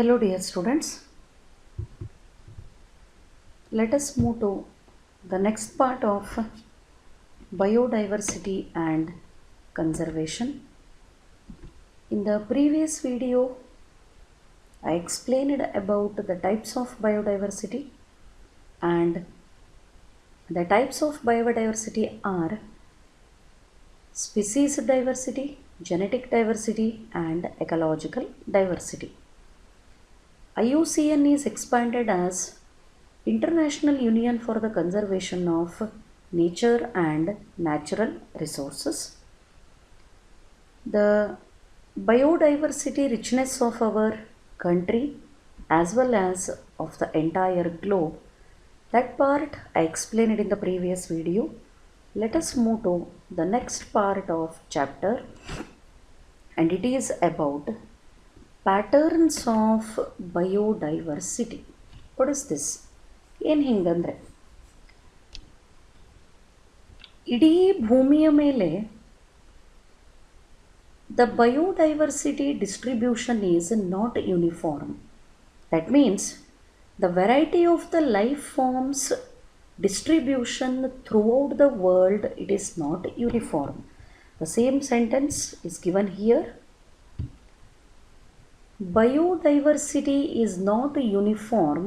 Hello dear students, let us move to the next part of biodiversity and conservation. In the previous video, I explained about the types of biodiversity, and the types of biodiversity are species diversity, genetic diversity and ecological diversity. IUCN is expanded as International Union for the Conservation of Nature and Natural Resources. The biodiversity richness of our country as well as of the entire globe, that part I explained in the previous video. Let us move to the next part of chapter, and it is about patterns of biodiversity. What is this? ಏನು ಹಿಂಗಂದರೆ, ಇಡೀ ಭೂಮಿಯ ಮೇಲೆ the biodiversity distribution is not uniform. That means the variety of the life forms distribution throughout the world, it is not uniform. The same sentence is given here. Biodiversity is not uniform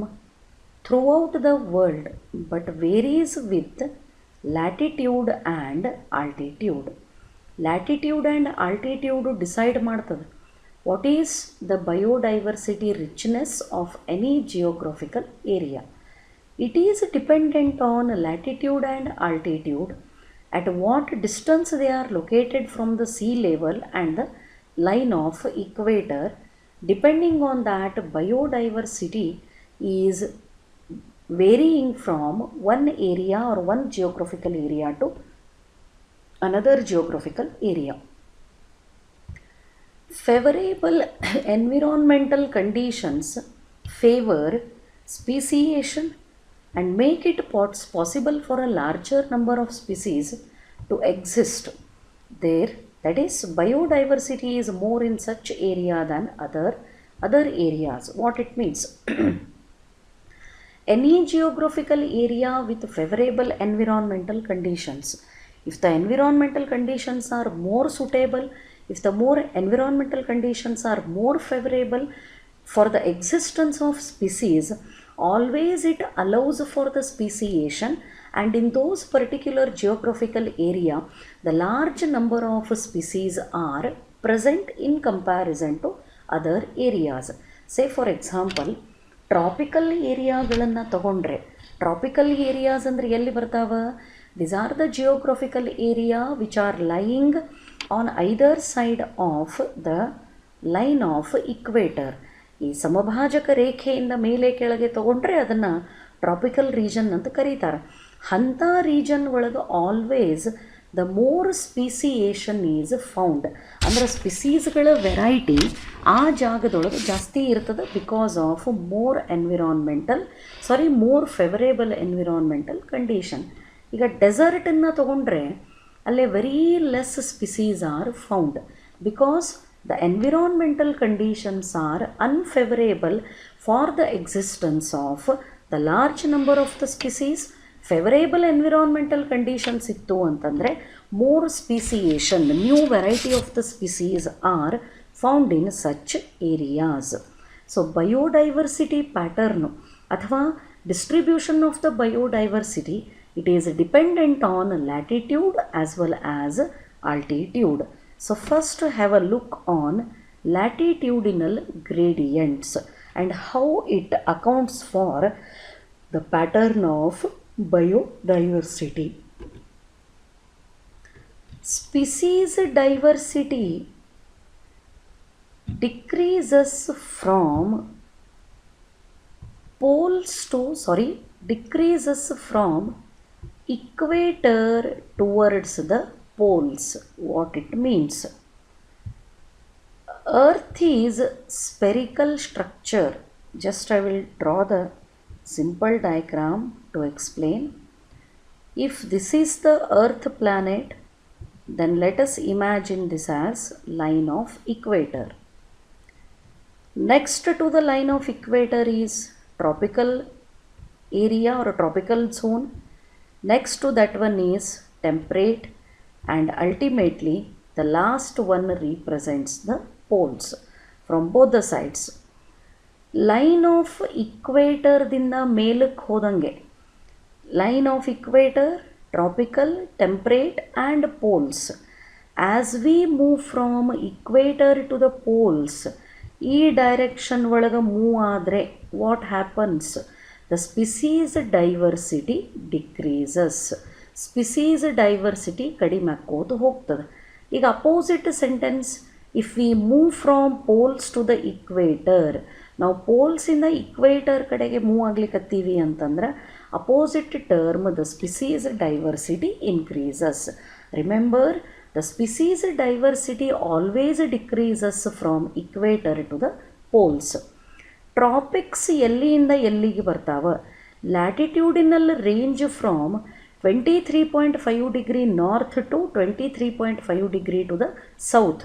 throughout the world but varies with latitude and altitude. Latitude and altitude decide ಮಾಡ್ತದೆ what is the biodiversity richness of any geographical area. It is dependent on latitude and altitude, at what distance they are located from the sea level and the line of equator. Depending on that, biodiversity is varying from one area or one geographical area to another geographical area. Favorable environmental conditions favor speciation and make it possible for a larger number of species to exist there. That is, biodiversity is more in such area than other areas. What it means? Any geographical area with favorable environmental conditions, if the environmental conditions are more suitable, if the more environmental conditions are more favorable for the existence of species, always it allows for the speciation, and in those particular geographical area the large number of species are present in comparison to other areas. Say for example, tropical ಏರಿಯಾಗಳನ್ನು ತಗೊಂಡ್ರೆ, tropical areas ಅಂದರೆ ಎಲ್ಲಿ ಬರ್ತಾವ? These are the geographical area which are lying on either side of the line of equator. ಈ ಸಮಭಾಜಕ ರೇಖೆಯಿಂದ ಮೇಲೆ ಕೆಳಗೆ ತಗೊಂಡ್ರೆ ಅದನ್ನು ಟ್ರಾಪಿಕಲ್ ರೀಜನ್ ಅಂತ ಕರೀತಾರೆ. ಅಂಥ ರೀಜನ್ ಒಳಗೆ always the more speciation is found. ಅಂದರೆ ಸ್ಪೀಸೀಸ್ಗಳ ವೆರೈಟಿ ಆ ಜಾಗದೊಳಗೆ ಜಾಸ್ತಿ ಇರ್ತದೆ because of more favourable environmental condition. ಈಗ ಡೆಸರ್ಟನ್ನು ತಗೊಂಡ್ರೆ ಅಲ್ಲೇ very less species are found because the environmental conditions are unfavorable for the existence of the large number of the species. Favorable environmental conditions ittu antandre more speciation, new variety of the species are found in such areas. So biodiversity pattern athwa distribution of the biodiversity, it is dependent on latitude as well as altitude. So first have a look on latitudinal gradients and how it accounts for the pattern of biodiversity. Decreases from equator towards the poles. What it means? Earth is spherical structure. Just I will draw the simple diagram to explain. If this is the Earth planet, then let us imagine this as line of equator. Next to the line of equator is tropical area or a tropical zone. Next to that one is temperate, and ultimately the last one represents the poles from both the sides. Line of ಇಕ್ವೇಟರ್ದಿಂದ ಮೇಲಕ್ಕೆ ಹೋದಂಗೆ line of equator, tropical, temperate and poles. As we move from equator to the poles, ಈ direction ಒಳಗೆ move ಆದರೆ what happens? The species diversity decreases. Species diversity ಕಡಿಮೆ ಆಕ್ಕೋತ ಹೋಗ್ತದೆ. ಈಗ opposite sentence, if we move from poles to the equator, ನಾವು ಪೋಲ್ಸಿಂದ equator ಕಡೆಗೆ ಮೂವ್ ಆಗ್ಲಿಕ್ಕತ್ತೀವಿ ಅಂತಂದ್ರೆ opposite term the species diversity increases. Remember, the species diversity always decreases from equator to the poles. Tropics ಎಲ್ಲಿಂದ ಎಲ್ಲಿಗೆ ಬರ್ತಾವ? Latitudinal range from 23.5 degree north to 23.5 degree to the south.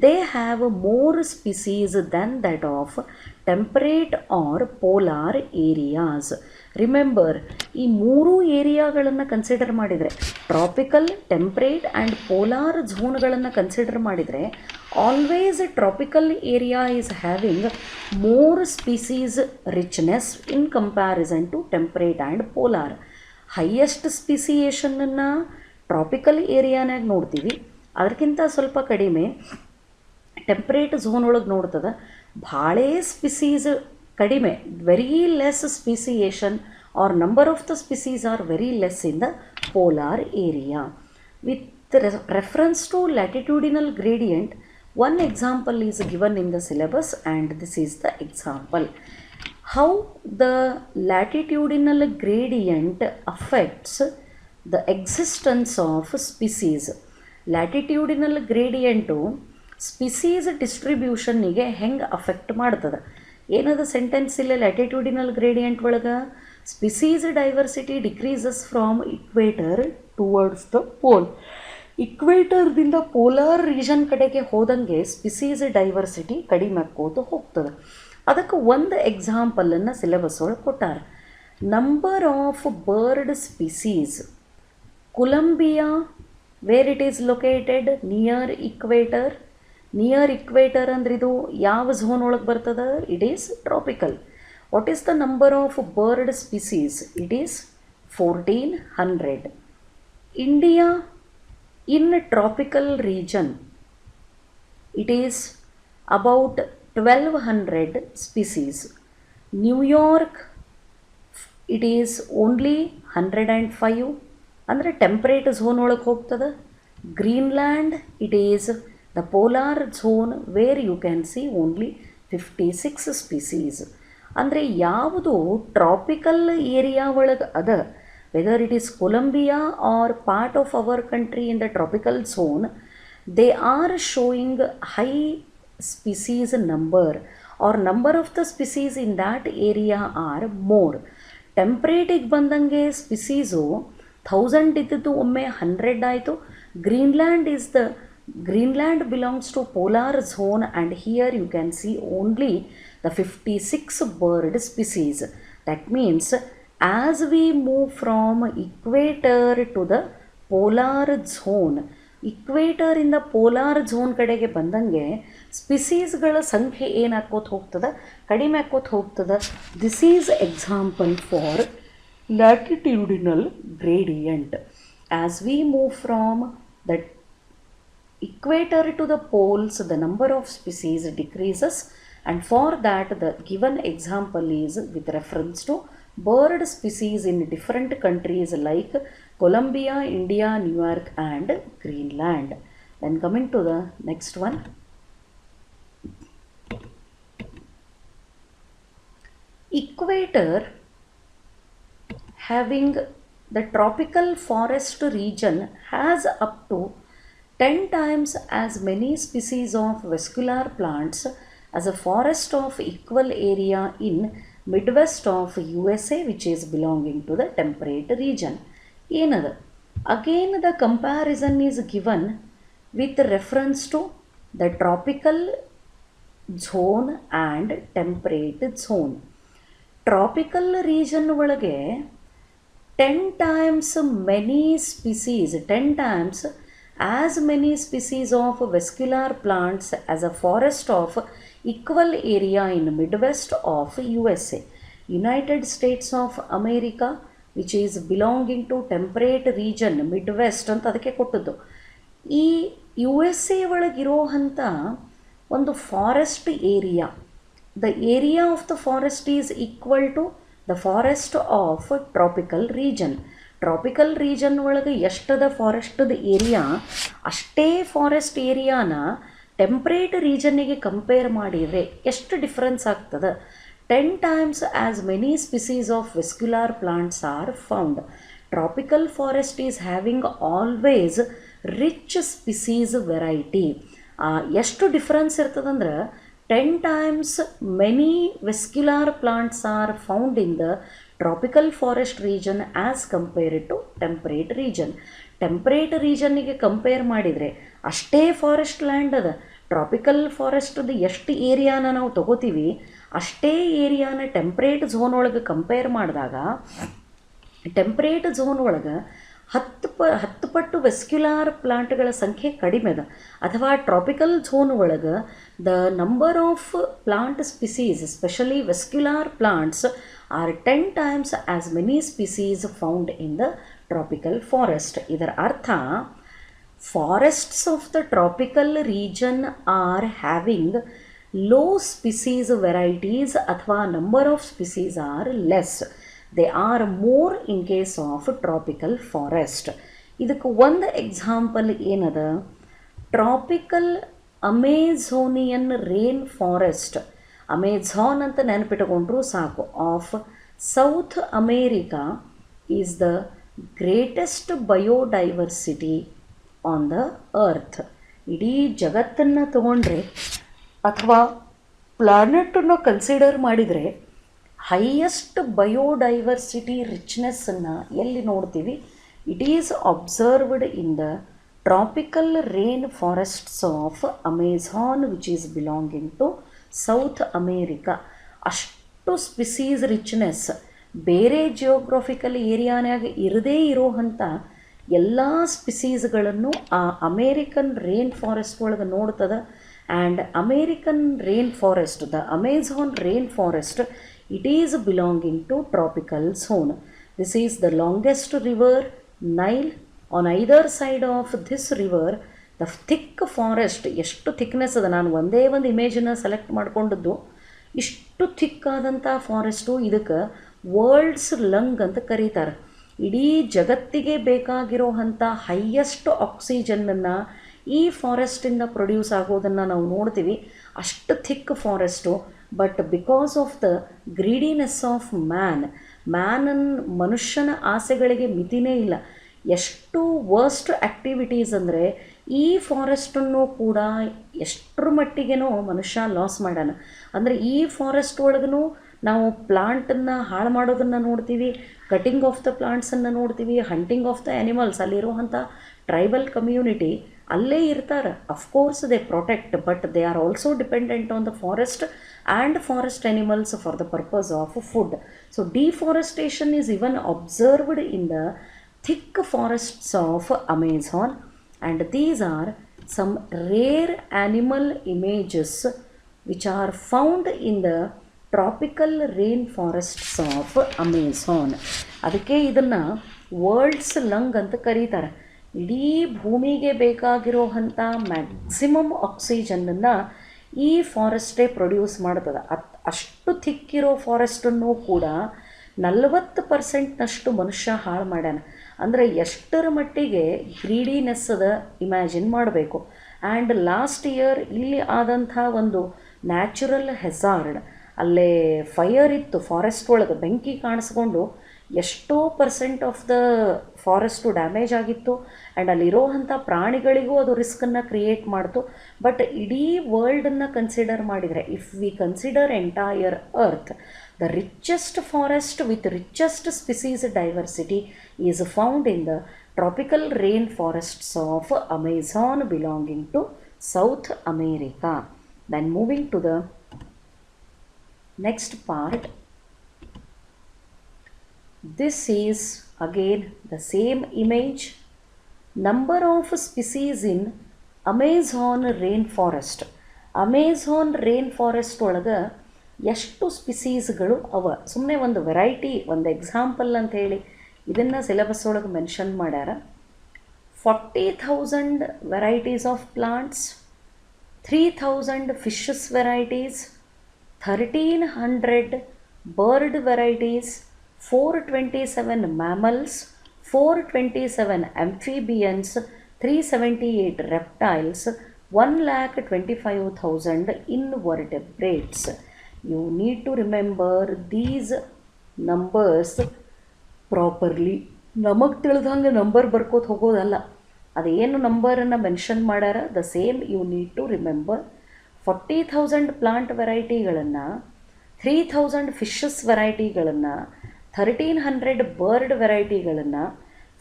They have more species than that of temperate or polar areas. Remember, ಈ ಮೂರು ಏರಿಯಾಗಳನ್ನು consider ಮಾಡಿದರೆ, tropical, temperate and polar ಝೋನ್ಗಳನ್ನು consider ಮಾಡಿದರೆ, always tropical area is having more species richness in comparison to temperate and polar. Highest ಸ್ಪಿಸಿಯೇಷನನ್ನು tropical ಏರಿಯಾನಾಗ ನೋಡ್ತೀವಿ, ಅದಕ್ಕಿಂತ ಸ್ವಲ್ಪ ಕಡಿಮೆ ಟೆಂಪ್ರೇಟ್ ಝೋನ್ ಒಳಗೆ ನೋಡ್ತದೆ. ಭಾಳ ಸ್ಪಿಸೀಸ್ ಕಡಿಮೆ, very less speciation or number of the species are very less in the polar area. With reference to latitudinal gradient, one example is given in the syllabus and this is the example. How the latitudinal gradient affects the existence of species. Latitudinal gradient species ಡಿಸ್ಟ್ರಿಬ್ಯೂಷನ್ನಿಗೆ ಹೆಂಗೆ affect ಮಾಡ್ತದೆ? ಏನದು sentence ಇಲ್ಲ latitudinal gradient ಒಳಗೆ? Species diversity decreases from equator towards the pole. ಇಕ್ವೇಟರ್ದಿಂದ polar region ಕಡೆಗೆ ಹೋದಂಗೆ species diversity ಕಡಿಮೆ ಆಕ್ಕೋತ ಹೋಗ್ತದೆ. ಅದಕ್ಕೆ ಒಂದು ಎಕ್ಸಾಂಪಲನ್ನು ಸಿಲೆಬಸ್ ಒಳಗೆ ಕೊಟ್ಟಾರೆ. Number of bird species. Colombia, where it is located near equator. Near equator ಅಂದ್ರೆ ಇದು ಯಾವ ಝೋನ್ ಒಳಗೆ ಬರ್ತದೆ? It is tropical. What is the number of bird species? It is 1400. India in tropical region, it is about 1200 species. New York, it is only 105, ಅಂದರೆ temperate zone ಒಳಗೆ ಹೋಗ್ತದೆ. Greenland, it is the polar zone where you can see only 56 species. ಅಂದರೆ ಯಾವುದು tropical area ಒಳಗೆ ಅದ, whether it is Colombia or part of our country in the tropical zone, they are showing high species number or number of the species in that area are more. ಟೆಂಪ್ರೇಟಿಗೆ ಬಂದಂಗೆ ಸ್ಪಿಸೀಸು 1000 ಇದ್ದದ್ದು ಒಮ್ಮೆ 100 ಆಯಿತು. Greenland belongs to polar zone and here you can see only the 56 bird species. That means as we move from equator to the polar zone, equator ಇಂದ polar zone ಕಡೆಗೆ ಬಂದಂಗೆ ಸ್ಪಿಸೀಸ್ಗಳ ಸಂಖ್ಯೆ ಏನಾಕೋತ ಹೋಗ್ತದೆ? ಕಡಿಮೆ ಆಕೋತ ಹೋಗ್ತದೆ. This is example for latitudinal gradient. As we move from the equator to the poles, the number of species decreases, and for that the given example is with reference to bird species in different countries like Colombia, India, New York and Greenland. Then coming to the next one. Equator having the tropical forest region has up to 10 times as many species of vascular plants as a forest of equal area in Midwest of USA, which is belonging to the temperate region. Another, again the comparison is given with reference to the tropical zone and temperate zone. Tropical region ಒಳಗೆ 10 times many species, 10 times as many species of vascular plants as a forest of equal area in Midwest of USA, United States of America, which is belonging to temperate region Midwest ಅಂತ ಅದಕ್ಕೆ ಕೊಟ್ಟದ್ದು. ಈ U S A ಒಳಗಿರೋಂಥ ಒಂದು forest area, the area of the forest is equal to the forest of tropical region. Tropical region ಒಳಗೆ ಎಷ್ಟದ ಫಾರೆಸ್ಟದ area ಅಷ್ಟೇ ಫಾರೆಸ್ಟ್ ಏರಿಯಾನ ಟೆಂಪ್ರೇಟ್ ರೀಜನ್ನಿಗೆ ಕಂಪೇರ್ ಮಾಡಿದರೆ ಎಷ್ಟು ಡಿಫ್ರೆನ್ಸ್ ಆಗ್ತದೆ. 10 times as many species of vascular plants are found. Tropical forest is having always rich species variety. ಎಷ್ಟು difference ಇರ್ತದಂದ್ರೆ 10 times many vascular plants are found in the tropical forest region as compared to temperate region. Temperate ರೀಜನ್ನಿಗೆ compare ಮಾಡಿದರೆ ಅಷ್ಟೇ forest land ಅದ. Tropical ಫಾರೆಸ್ಟದು ಎಷ್ಟು ಏರಿಯಾನ ನಾವು ತಗೋತೀವಿ ಅಷ್ಟೇ ಏರಿಯಾನ ಟೆಂಪ್ರೇಟ್ ಝೋನ್ ಒಳಗೆ ಕಂಪೇರ್ ಮಾಡಿದಾಗ ಟೆಂಪ್ರೇಟ್ ಝೋನ್ ಒಳಗೆ 10 ಪಟ್ಟು ವೆಸ್ಕ್ಯುಲಾರ್ ಪ್ಲಾಂಟ್ಗಳ ಸಂಖ್ಯೆ ಕಡಿಮೆ ಅದ. ಅಥವಾ ಟ್ರಾಪಿಕಲ್ ಝೋನ್ ಒಳಗೆ the number of plant species especially vascular plants are 10 times as many species found in the tropical forest. ಇದರ ಅರ್ಥ forests of the tropical region are having low species varieties ಅಥವಾ number of species are less. They are more in case of tropical forest. ಇದಕ್ಕೆ ಒಂದು example ಏನದ, tropical Amazonian rain forest. Amazon ಅಂತ ನೆನಪಿಟ್ಟುಕೊಂಡ್ರೂ ಸಾಕು. Of South America is the greatest biodiversity on the earth. ಇಡೀ ಜಗತ್ತನ್ನು ತಗೊಂಡ್ರೆ ಅಥವಾ ಪ್ಲಾನೆಟನ್ನು ಕನ್ಸಿಡರ್ ಮಾಡಿದರೆ ಹೈಯೆಸ್ಟ್ ಬಯೋಡೈವರ್ಸಿಟಿ ರಿಚ್ನೆಸ್ಸನ್ನು ಎಲ್ಲಿ ನೋಡ್ತೀವಿ? It is observed in the tropical rain forests of Amazon which is belonging to South America. ಅಷ್ಟು ಸ್ಪಿಸೀಸ್ ರಿಚ್ನೆಸ್ ಬೇರೆ ಜಿಯೋಗ್ರಫಿಕಲ್ ಏರಿಯಾನಾಗ ಇರದೇ ಇರೋವಂಥ ಎಲ್ಲ ಸ್ಪಿಸೀಸ್ಗಳನ್ನು ಆ ಅಮೇರಿಕನ್ ರೇನ್ ಫಾರೆಸ್ಟ್ ಒಳಗೆ ನೋಡ್ತದೆ. And American rain forest, the Amazon rain forest, it is belonging to tropical zone. This is the longest river, Nile. On either side of this river, the thick forest, ಎಷ್ಟು thickness ಅದ, ನಾನು ಒಂದೇ ಒಂದು ಇಮೇಜನ್ನು select ಮಾಡಿಕೊಂಡದ್ದು. ಇಷ್ಟು thick ಆದಂಥ forest ಇದಕ್ಕೆ world's lung ಅಂತ ಕರೀತಾರೆ. ಇಡೀ ಜಗತ್ತಿಗೆ ಬೇಕಾಗಿರೋವಂಥ ಹೈಯೆಸ್ಟ್ ಆಕ್ಸಿಜನ್ನನ್ನು ಈ ಫಾರೆಸ್ಟಿಂದ ಪ್ರೊಡ್ಯೂಸ್ ಆಗೋದನ್ನು ನಾವು ನೋಡ್ತೀವಿ. ಅಷ್ಟು thick forest. But because of the greediness of ಮನುಷ್ಯನ ಆಸೆಗಳಿಗೆ ಮಿತಿನೇ ಇಲ್ಲ. ಎಷ್ಟು ವರ್ಸ್ಟ್ ಆ್ಯಕ್ಟಿವಿಟೀಸ್ ಅಂದರೆ ಈ ಫಾರೆಸ್ಟನ್ನು ಕೂಡ ಎಷ್ಟರ ಮಟ್ಟಿಗೆನೋ ಮನುಷ್ಯ ಲಾಸ್ ಮಾಡ್ಯಾನ. ಅಂದರೆ ಈ ಫಾರೆಸ್ಟ್ ಒಳಗೂ ನಾವು ಪ್ಲಾಂಟನ್ನು ಹಾಳು ಮಾಡೋದನ್ನು ನೋಡ್ತೀವಿ, ಕಟಿಂಗ್ ಆಫ್ ದ ಪ್ಲಾಂಟ್ಸನ್ನು ನೋಡ್ತೀವಿ, ಹಂಟಿಂಗ್ ಆಫ್ ದ ಆ್ಯನಿಮಲ್ಸ್. ಅಲ್ಲಿರುವಂಥ ಟ್ರೈಬಲ್ ಕಮ್ಯುನಿಟಿ ಅಲ್ಲೇ ಇರ್ತಾರೆ. Of course they protect, but they are also dependent on the forest and forest animals for the purpose of food. So deforestation is even observed in the thick forests of Amazon, and these are some rare animal images which are found in the tropical rainforests of Amazon. ಅದಕ್ಕೆ ಇದನ್ನು world's lung ಅಂತ ಕರೀತಾರೆ. ಇಡೀ ಭೂಮಿಗೆ ಬೇಕಾಗಿರೋವಂಥ maximum ಆಕ್ಸಿಜನ್ನನ್ನು ಈ ಫಾರೆಸ್ಟೇ produce ಮಾಡ್ತದೆ. ಅಷ್ಟು ಥಿಕ್ಕಿರೋ ಫಾರೆಸ್ಟನ್ನು ಕೂಡ 40% ಮನುಷ್ಯ ಹಾಳು ಮಾಡ್ಯಾನ. ಅಂದರೆ ಎಷ್ಟರ ಮಟ್ಟಿಗೆ ಗ್ರೀಡಿನೆಸ್ ಅದ ಇಮ್ಯಾಜಿನ್ ಮಾಡಬೇಕು. ಆ್ಯಂಡ್ ಲಾಸ್ಟ್ ಇಯರ್ ಇಲ್ಲಿ ಆದಂಥ ಒಂದು ನ್ಯಾಚುರಲ್ ಹೆಸಾರ್ಡ್, ಅಲ್ಲೇ ಫೈರ್ ಇತ್ತು ಫಾರೆಸ್ಟ್ ಒಳಗೆ, ಬೆಂಕಿ ಕಾಣಿಸ್ಕೊಂಡು ಎಷ್ಟೋ percent of the forest damage ಆಗಿತ್ತು. ಆ್ಯಂಡ್ ಅಲ್ಲಿರೋವಂಥ ಪ್ರಾಣಿಗಳಿಗೂ ಅದು ರಿಸ್ಕನ್ನು ಕ್ರಿಯೇಟ್ ಮಾಡ್ತು. ಬಟ್ ಇಡೀ ವರ್ಲ್ಡನ್ನು ಕನ್ಸಿಡರ್ ಮಾಡಿದರೆ, if we consider entire earth, the richest forest with richest species diversity is found in the tropical rain forests of Amazon belonging to South America. Then moving to the next part, this is again the same image. Number of species in Amazon rainforest. Amazon rainforest ಒಳಗೆ ಎಷ್ಟು ಸ್ಪಿಸೀಸ್ಗಳು ಅವ. ಸುಮ್ಮನೆ ಒಂದು variety, ಒಂದು example ಅಂತ ಹೇಳಿ ಇದನ್ನು syllabus ಒಳಗೆ ಮೆನ್ಷನ್ ಮಾಡ್ಯಾರ. 40,000 varieties of plants, 3,000 fishes varieties, 1,300 bird varieties, 427 mammals, 427 amphibians, 378 reptiles, 1,25,000 invertebrates. You need to remember these numbers properly. ನಮಗೆ ತಿಳಿದಂಗೆ ನಂಬರ್ ಬರ್ಕೋತ ಹೋಗೋದಲ್ಲ, ಅದೇನು ನಂಬರನ್ನು ಮೆನ್ಷನ್ ಮಾಡ್ಯಾರ the same you need to remember. 40,000 plant ವೆರೈಟಿಗಳನ್ನು, 3,000 ಫಿಶಸ್ ವೆರೈಟಿಗಳನ್ನು, 1,300 ಬರ್ಡ್ ವೆರೈಟಿಗಳನ್ನು,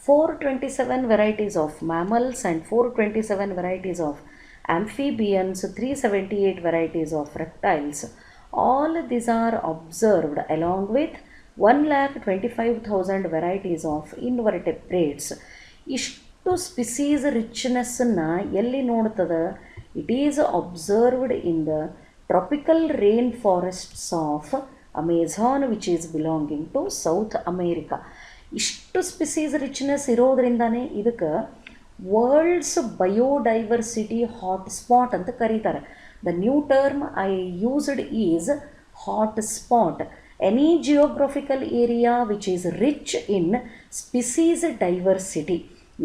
427 varieties of mammals and 427 varieties of amphibians, 378 varieties of reptiles. All these are observed along with 1,25,000 varieties of invertebrates. ಇಷ್ಟು species ರಿಚ್ನೆಸ್ಸನ್ನು ಎಲ್ಲಿ ನೋಡ್ತದೆ? It is observed in the tropical rain forests of Amazon which is belonging to South America. ಇಷ್ಟು species richness ಇರೋದ್ರಿಂದಾನೇ ಇದಕ್ಕೆ world's biodiversity hotspot ಅಂತ ಕರೀತಾರೆ. The new term I used is hotspot. Any geographical area which is rich in species diversity.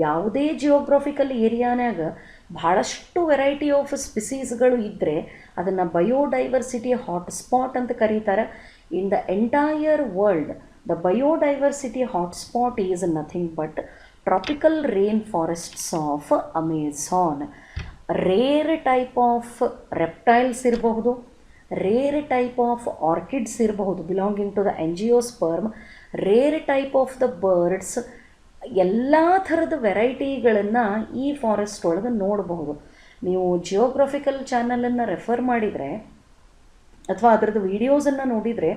ಯಾವುದೇ geographical ಏರಿಯಾನಾಗ ಭಾಳಷ್ಟು variety of ಸ್ಪಿಸೀಸ್ಗಳು ಇದ್ದರೆ ಅದನ್ನು ಬಯೋಡೈವರ್ಸಿಟಿ ಹಾಟ್ಸ್ಪಾಟ್ ಅಂತ ಕರೀತಾರೆ. In the entire world the biodiversity hotspot is nothing but tropical rain forests of Amazon. Rare type of reptiles ಇರಬಹುದು, rare type of orchids ಇರಬಹುದು belonging to the angiosperm, rare type of the birds, ಎಲ್ಲ ಥರದ ವೆರೈಟಿಗಳನ್ನು ಈ forest ಒಳಗೆ ನೋಡಬಹುದು. ನೀವು geographical ಚಾನಲನ್ನು refer ಮಾಡಿದರೆ ಅಥವಾ ಅದರದ್ದು ವೀಡಿಯೋಸನ್ನು ನೋಡಿದರೆ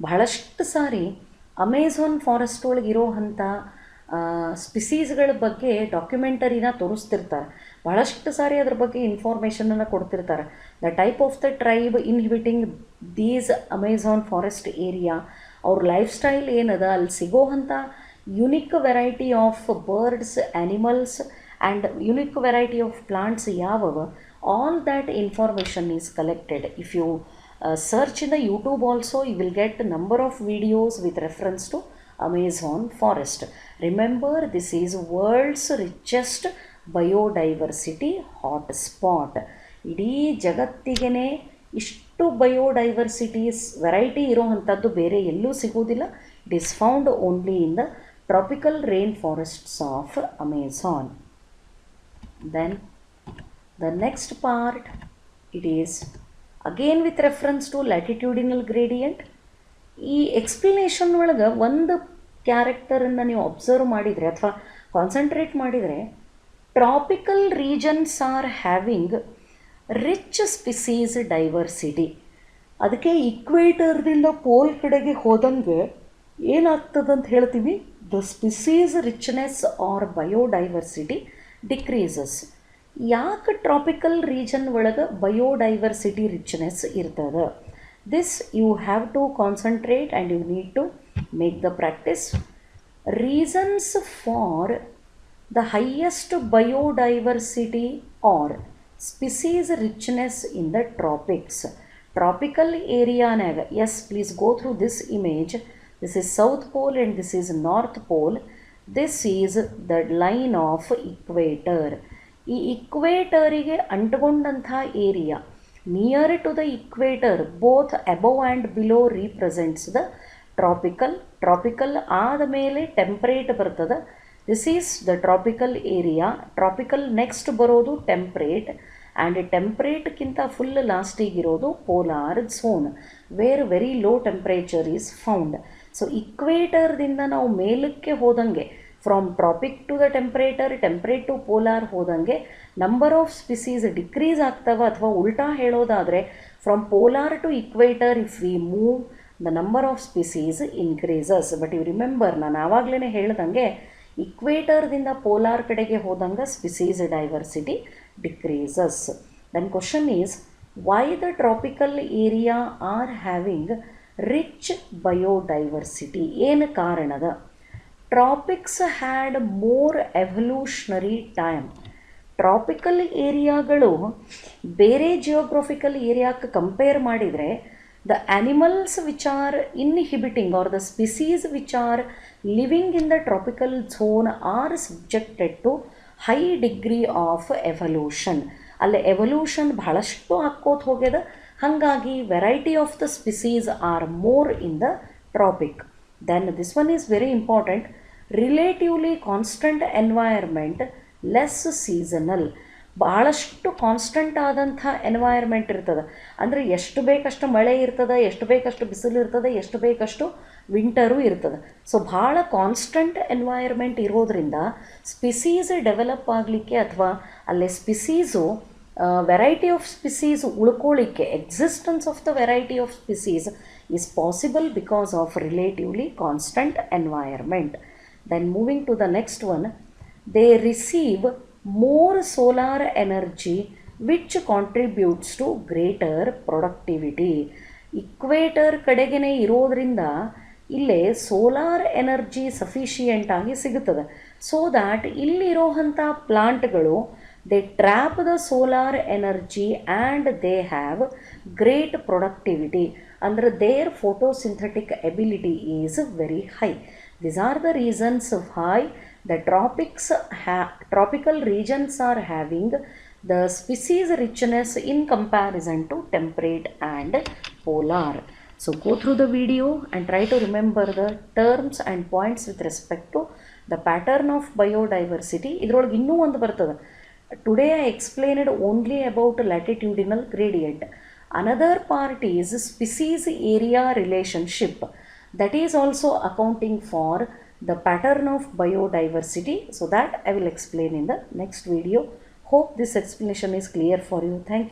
ಬಹಳಷ್ಟು ಸಾರಿ ಅಮೆಝಾನ್ ಫಾರೆಸ್ಟ್ ಒಳಗಿರೋ ಅಂಥ ಸ್ಪಿಸೀಸ್ಗಳ ಬಗ್ಗೆ ಡಾಕ್ಯುಮೆಂಟರಿನ ತೋರಿಸ್ತಿರ್ತಾರೆ. ಬಹಳಷ್ಟು ಸಾರಿ ಅದ್ರ ಬಗ್ಗೆ ಇನ್ಫಾರ್ಮೇಷನನ್ನು ಕೊಡ್ತಿರ್ತಾರೆ. The type of the tribe inhibiting these Amazon forest area, ಅವ್ರ ಲೈಫ್ ಸ್ಟೈಲ್ ಏನದ, ಅಲ್ಲಿ ಸಿಗೋ ಅಂಥ unique variety of birds, animals and unique variety of plants ಯಾವವ, all that information is collected. If you search in the YouTube also, you will get a number of videos with reference to Amazon forest. Remember, this is world's richest biodiversity hotspot. ಇಡೀ ಜಗತ್ತಿಗೆ ಇಷ್ಟು ಬಯೋಡೈವರ್ಸಿಟೀಸ್ variety ಇರೋವಂಥದ್ದು ಬೇರೆ ಎಲ್ಲೂ ಸಿಗೋದಿಲ್ಲ. It is found only in the tropical rain forests of Amazon. Then the next part, it is again with reference to latitudinal gradient. ಈ explanation ಒಳಗೆ ಒಂದು ಕ್ಯಾರೆಕ್ಟರನ್ನು ನೀವು ಅಬ್ಸರ್ವ್ ಮಾಡಿದರೆ ಅಥವಾ ಕಾನ್ಸಂಟ್ರೇಟ್ ಮಾಡಿದರೆ, tropical regions are having rich species diversity. ಅದಕ್ಕೆ ಇಕ್ವೇಟರ್ದಿಂದ ಪೋಲ್ ಕಡೆಗೆ ಹೋದಂಗೆ ಏನಾಗ್ತದಂತ ಹೇಳ್ತೀವಿ, the species richness or biodiversity decreases. ಯಾಕೆ ಟ್ರಾಪಿಕಲ್ ರೀಜನ್ ಒಳಗೆ ಬಯೋಡೈವರ್ಸಿಟಿ ರಿಚ್ನೆಸ್ ಇರ್ತದೆ? This you have to concentrate and you need to make the practice. Reasons for the highest biodiversity or species richness in the tropics. Tropical ಏರಿಯಾನಾಗ, yes please go through this image. This is South Pole and this is North Pole. This is the line of equator. ಈ ಇಕ್ವೇಟರಿಗೆ ಅಂಟುಕೊಂಡಂಥ area near to the equator both above and below represents the tropical. Tropical ಆದ ಮೇಲೆ temperate ಬರ್ತದೆ. This is the tropical area. Tropical next ಬರೋದು temperate, and ಟೆಂಪ್ರೇಟ್ಗಿಂತ full ಲಾಸ್ಟಿಗಿರೋದು polar zone where very low temperature is found. So ಇಕ್ವೇಟರ್ದಿಂದ ನಾವು ಮೇಲಕ್ಕೆ ಹೋದಂಗೆ from tropic to the temperate to polar ಹೋದಂಗೆ ನಂಬರ್ ಆಫ್ ಸ್ಪಿಸೀಸ್ ಡಿಕ್ರೀಸ್ ಆಗ್ತವೆ, ಅಥವಾ ಉಲ್ಟಾ ಹೇಳೋದಾದರೆ from polar to equator if we move the number of species increases. But you remember, ನಾನು ಆವಾಗಲೇ ಹೇಳ್ದಂಗೆ ಇಕ್ವೇಟರ್ದಿಂದ ಪೋಲಾರ್ ಕಡೆಗೆ ಹೋದಂಗೆ species diversity decreases. Then question is, why the tropical area are having rich biodiversity? ಏನು ಕಾರಣದ? Tropics had more evolutionary time. Tropical ಏರಿಯಾಗಳು ಬೇರೆ ಜಿಯೋಗ್ರಫಿಕಲ್ ಏರಿಯಾಕ್ಕೆ ಕಂಪೇರ್ ಮಾಡಿದರೆ the animals which are inhibiting or the species which are living in the tropical zone are subjected to high degree of evolution. ಅಲ್ಲಿ evolution ಬಹಳಷ್ಟು ಹಾಕ್ಕೋತ ಹೋಗ್ಯದ, ಹಾಗಾಗಿ variety of the species are more in the tropic. Then this one is very important, relatively constant environment, less seasonal. ಭಾಳಷ್ಟು constant ಆದಂಥ environment ಇರ್ತದೆ, ಅಂದರೆ ಎಷ್ಟು ಬೇಕಷ್ಟು ಮಳೆ ಇರ್ತದೆ, ಎಷ್ಟು ಬೇಕಷ್ಟು ಬಿಸಿಲು ಇರ್ತದೆ, ಎಷ್ಟು ಬೇಕಷ್ಟು ವಿಂಟರು ಇರ್ತದೆ. ಸೊ ಭಾಳ ಕಾನ್ಸ್ಟಂಟ್ ಎನ್ವೈರ್ಮೆಂಟ್ ಇರೋದ್ರಿಂದ ಸ್ಪಿಸೀಸ್ ಡೆವಲಪ್ ಆಗಲಿಕ್ಕೆ ಅಥವಾ ಅಲ್ಲೇ ಸ್ಪಿಸೀಸು ವೆರೈಟಿ ಆಫ್ ಸ್ಪಿಸೀಸ್ ಉಳ್ಕೊಳ್ಳಿಕ್ಕೆ, existence of the variety of species is possible because of relatively constant environment. Then moving to the next one, they receive more solar energy which contributes to greater productivity. Equator ಕಡೆಗೇ ಇರೋದ್ರಿಂದ ಇಲ್ಲೇ solar energy sufficient ಆಗಿ ಸಿಗುತ್ತದೆ. So that ಇಲ್ಲಿರೋವಂಥ ಪ್ಲಾಂಟ್ಗಳು they trap the solar energy and they have great productivity, ಅಂದರೆ there photosynthetic ability is very high. These are the reasons why the tropical regions are having the species richness in comparison to temperate and polar. So go through the video and try to remember the terms and points with respect to the pattern of biodiversity. ಇದರೊಳಗೆ ಇನ್ನೂ ಒಂದು ಬರ್ತದೆ. Today I explained only about latitudinal gradient. Another part is species area relationship. That is also accounting for the pattern of biodiversity. So that I will explain in the next video. Hope this explanation is clear for you. Thank you.